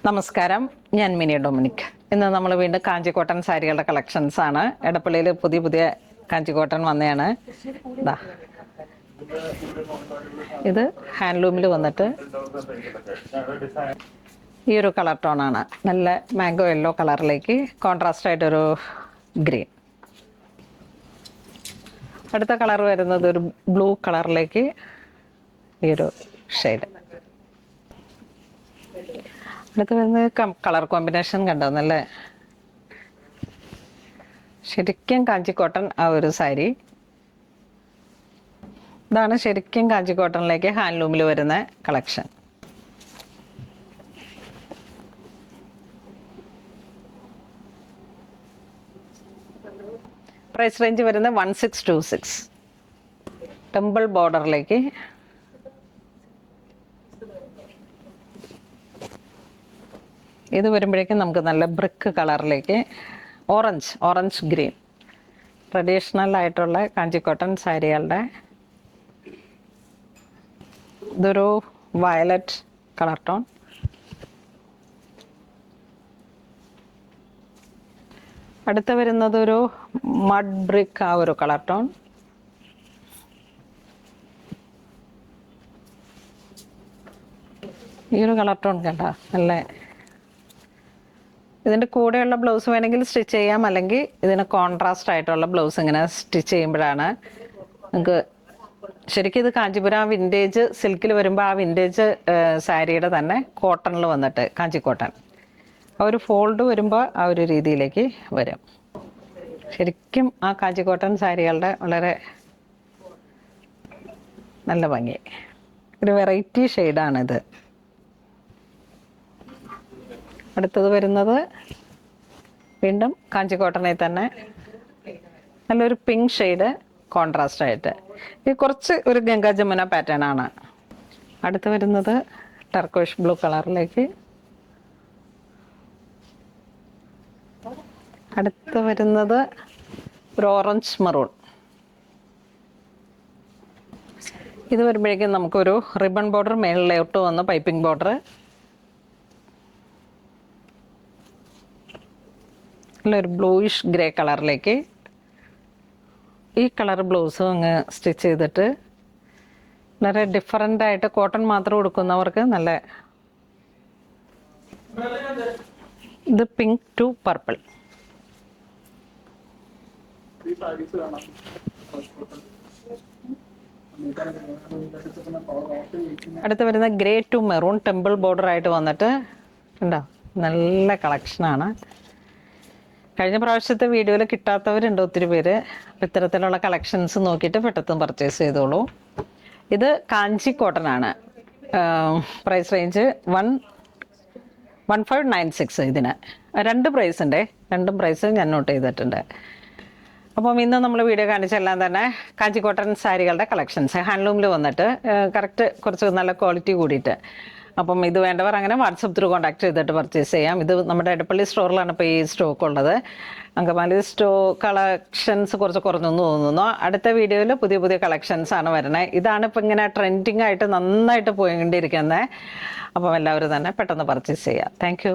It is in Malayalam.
നമസ്കാരം, ഞാൻ മിനി ഡൊമിനിക്. ഇന്ന് നമ്മൾ വീണ്ടും കാഞ്ചിക്കോട്ടൺ സാരികളുടെ കളക്ഷൻസ് ആണ്. എടപ്പള്ളിയിൽ പുതിയ പുതിയ കാഞ്ചിക്കോട്ടൺ വന്നതാണ്. ഇതാ ഇത് ഹാൻഡ്ലൂമിൽ വന്നിട്ട് ഈ ഒരു കളർ ടോണാണ്. നല്ല മാംഗോ യെല്ലോ കളറിലേക്ക് കോൺട്രാസ്റ്റ് ആയിട്ടൊരു ഗ്രീൻ. അടുത്ത കളർ വരുന്നത് ഒരു ബ്ലൂ കളറിലേക്ക് ഈ ഒരു ഷെയ്ഡ്. അടുത്ത് വരുന്നത് കളർ കോമ്പിനേഷൻ കണ്ടോ, നല്ല ശരിക്കും കാഞ്ചിക്കോട്ടൺ ആ ഒരു സാരി. ഇതാണ് ശരിക്കും കാഞ്ചിക്കോട്ടണിലേക്ക് ഹാൻഡ്ലൂമിൽ വരുന്ന കളക്ഷൻ. പ്രൈസ് റേഞ്ച് വരുന്നത് 1626. ടെമ്പിൾ ബോർഡറിലേക്ക് ഇത് വരുമ്പോഴേക്കും നമുക്ക് നല്ല ബ്രിക്ക് കളറിലേക്ക് ഓറഞ്ച് ഗ്രീൻ ട്രഡീഷണൽ ആയിട്ടുള്ള കാഞ്ചിക്കോട്ടൺ സാരികളുടെ ഇതൊരു വയലറ്റ് കളർ ടോൺ. അടുത്ത വരുന്നത് ഒരു മഡ് ബ്രിക്ക് ആ ഒരു കളർ ടോൺ. ഈ ഒരു കളർ ടോൺ കണ്ട നല്ല. ഇതിൻ്റെ കൂടെയുള്ള ബ്ലൗസ് വേണമെങ്കിൽ സ്റ്റിച്ച് ചെയ്യാം, അല്ലെങ്കിൽ ഇതിന് കോൺട്രാസ്റ്റ് ആയിട്ടുള്ള ബ്ലൗസ് ഇങ്ങനെ സ്റ്റിച്ച് ചെയ്യുമ്പോഴാണ് നമുക്ക് ശരിക്കും ഇത് കാഞ്ചീപുരം വിൻറ്റേജ് സിൽക്കിൽ വരുമ്പോൾ ആ വിൻറ്റേജ് സാരിയുടെ തന്നെ കോട്ടണിൽ വന്നിട്ട് കാഞ്ചിക്കോട്ടൺ ആ ഒരു ഫോൾഡ് വരുമ്പോൾ ആ ഒരു രീതിയിലേക്ക് വരും. ശരിക്കും ആ കാഞ്ചിക്കോട്ടൺ സാരികളുടെ വളരെ നല്ല ഭംഗി, ഒരു വെറൈറ്റി ഷെയ്ഡാണിത്. അടുത്തത് വരുന്നത് വീണ്ടും കാഞ്ചിക്കോട്ടണിൽ തന്നെ നല്ലൊരു പിങ്ക് ഷെയ്ഡ് കോൺട്രാസ്റ്റ് ആയിട്ട്. ഇത് കുറച്ച് ഒരു ഗംഗാ ജമുന പാറ്റേൺ ആണ്. അടുത്ത് വരുന്നത് ടർക്കോഷ് ബ്ലൂ കളറിലേക്ക്. അടുത്ത് വരുന്നത് ഒരു ഓറഞ്ച് മറൂൺ. ഇത് വരുമ്പോഴേക്കും നമുക്കൊരു റിബൺ ബോർഡർ മേളിലോട്ട് വന്ന് പൈപ്പിംഗ് ബോർഡർ, നല്ലൊരു ബ്ലൂയിഷ് ഗ്രേ കളറിലേക്ക് ഈ കളർ ബ്ലൗസും അങ്ങ് സ്റ്റിച്ച് ചെയ്തിട്ട് വളരെ ഡിഫറൻ്റ് ആയിട്ട് കോട്ടൺ മാത്രം കൊടുക്കുന്നവർക്ക് നല്ല. ഇത് പിങ്ക് ടു പർപ്പിൾ. അടുത്ത് വരുന്ന grey to maroon temple border ആയിട്ട് വന്നിട്ട് ഉണ്ടോ, നല്ല കളക്ഷനാണ്. കഴിഞ്ഞ പ്രാവശ്യത്തെ വീഡിയോയിൽ കിട്ടാത്തവരുണ്ട് ഒത്തിരി പേര്. അപ്പം ഇത്തരത്തിലുള്ള കളക്ഷൻസ് നോക്കിയിട്ട് പെട്ടെന്ന് പർച്ചേസ് ചെയ്തോളൂ. ഇത് കാഞ്ചി കോട്ടൺ ആണ്. Price range 1596. ഇതിന് രണ്ട് പ്രൈസ് ഉണ്ട്, രണ്ടും പ്രൈസ് ഞാൻ നോട്ട് ചെയ്തിട്ടുണ്ട്. അപ്പം ഇന്ന് നമ്മൾ വീഡിയോ കാണിച്ചെല്ലാം തന്നെ കാഞ്ചി കോട്ടൺ സാരികളുടെ കളക്ഷൻസ് ഹാൻഡ്ലൂമിൽ വന്നിട്ട് കറക്റ്റ് കുറച്ച് നല്ല ക്വാളിറ്റി കൂടിയിട്ട്. അപ്പം ഇത് വേണ്ടവർ അങ്ങനെ വാട്സപ്പ് ത്രൂ കോൺടാക്ട് ചെയ്തിട്ട് പർച്ചേസ് ചെയ്യാം. ഇത് നമ്മുടെ എടപ്പള്ളി സ്റ്റോറിലാണ് ഇപ്പോൾ ഈ സ്റ്റോക്ക് ഉള്ളത്. അങ്കമാലി കളക്ഷൻസ് കുറച്ച് കുറഞ്ഞൊന്നു തോന്നുന്നു. അടുത്ത വീഡിയോയിൽ പുതിയ പുതിയ കളക്ഷൻസ് ആണ് വരുന്നത്. ഇതാണ് ഇപ്പം ഇങ്ങനെ ട്രെൻഡിങ് ആയിട്ട് നന്നായിട്ട് പോയിക്കൊണ്ടിരിക്കുന്നത്. അപ്പം എല്ലാവരും തന്നെ പെട്ടെന്ന് പർച്ചേസ് ചെയ്യാം. താങ്ക്